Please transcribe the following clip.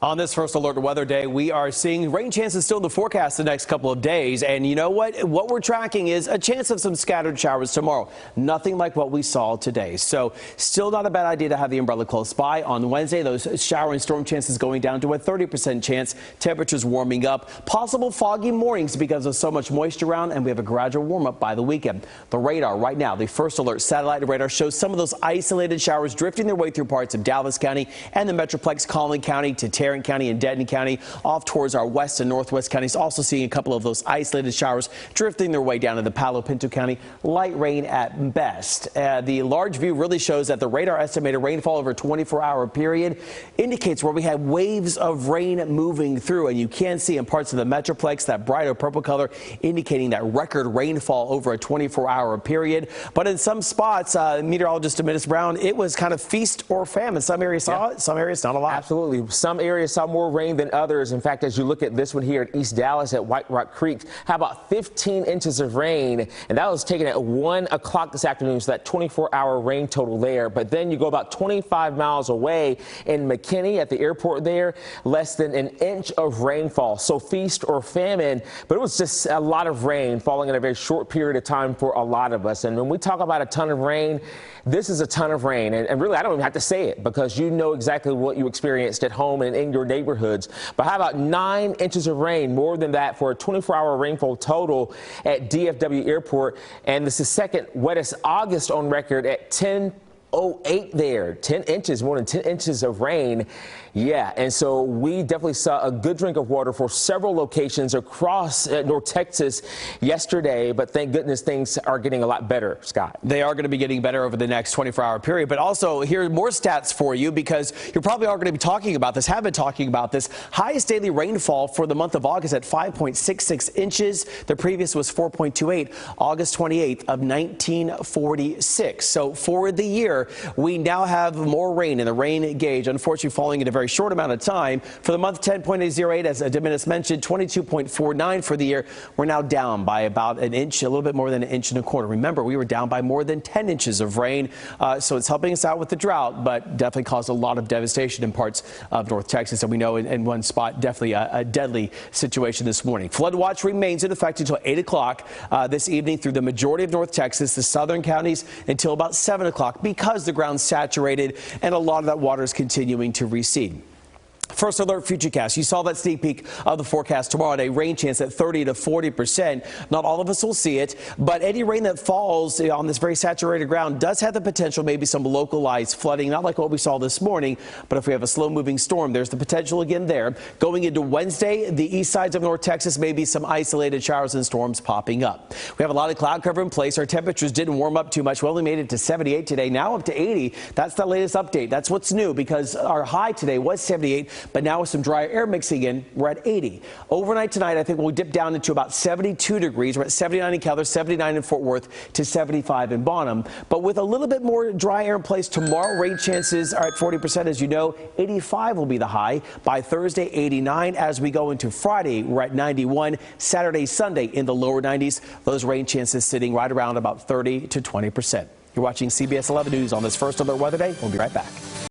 On this first alert weather day, we are seeing rain chances still in the forecast the next couple of days. And you know what? What we're tracking is a chance of some scattered showers tomorrow. Nothing like what we saw today. So still not a bad idea to have the umbrella close by. On Wednesday, those shower and storm chances going down to a 30% chance. Temperatures warming up. Possible foggy mornings because of so much moisture around. And we have a gradual warm up by the weekend. The radar right now, the first alert satellite radar shows some of those isolated showers drifting their way through parts of Dallas County and the Metroplex, Collin County to Tarrant County and Denton County off towards our west and northwest counties. Also seeing a couple of those isolated showers drifting their way down into Palo Pinto County. Light rain at best. The large view really shows that the radar estimated rainfall over a 24-hour period indicates where we have waves of rain moving through, and you can see in parts of the Metroplex that brighter purple color indicating that record rainfall over a 24-hour period. But in some spots, meteorologist Dennis Brown, it was kind of feast or famine. Some areas saw it, some areas not a lot. Absolutely. Some areas saw more rain than others. In fact, as you look at this one here at East Dallas at White Rock Creek, how about 15 inches of rain? And that was taken at 1 o'clock this afternoon, so that 24-hour rain total there. But then you go about 25 miles away in McKinney at the airport there, less than an inch of rainfall. So feast or famine, but it was just a lot of rain falling in a very short period of time for a lot of us. And when we talk about a ton of rain, this is a ton of rain. And really, I don't even have to say it because you know exactly what you experienced at home and in your neighborhoods. But how about 9 inches of rain, more than that, for a 24-hour rainfall total at DFW Airport. And this is second wettest August on record at 10:08 there. 10 inches, more than 10 inches of rain. Yeah, and so we definitely saw a good drink of water for several locations across North Texas yesterday, but thank goodness things are getting a lot better, Scott. They are going to be getting better over the next 24-hour period, but also here are more stats for you because you probably are going to be talking about this, have been talking about this. Highest daily rainfall for the month of August at 5.66 inches. The previous was 4.28, August 28th of 1946. So for the year, we now have more rain in the rain gauge, unfortunately falling in a very short amount of time. For the month, 10.808, as Dennis mentioned, 22.49 for the year. We're now down by about an inch, a little bit more than an inch and a quarter. Remember, we were down by more than 10 inches of rain, so it's helping us out with the drought, but definitely caused a lot of devastation in parts of North Texas. And we know in one spot, definitely a deadly situation this morning. Flood watch remains in effect until 8 o'clock this evening through the majority of North Texas, the southern counties until about 7 o'clock because the ground's saturated and a lot of that water is continuing to recede. First alert futurecast. You saw that sneak peek of the forecast tomorrow, a rain chance at 30 to 40%. Not all of us will see it, but any rain that falls on this very saturated ground does have the potential, maybe some localized flooding, not like what we saw this morning, but if we have a slow moving storm, there's the potential again there. Going into Wednesday, the east sides of North Texas, maybe some isolated showers and storms popping up. We have a lot of cloud cover in place. Our temperatures didn't warm up too much. We only made it to 78 today, now up to 80. That's the latest update. That's what's new because our high today was 78. But now with some dry air mixing in, we're at 80. Overnight tonight, I think we'll dip down into about 72 degrees. We're at 79 in Keller, 79 in Fort Worth to 75 in Bonham. But with a little bit more dry air in place tomorrow, rain chances are at 40%. As you know, 85 will be the high. By Thursday, 89. As we go into Friday, we're at 91. Saturday, Sunday in the lower 90s. Those rain chances sitting right around about 30 to 20%. You're watching CBS 11 News on this First Alert Weather Day. We'll be right back.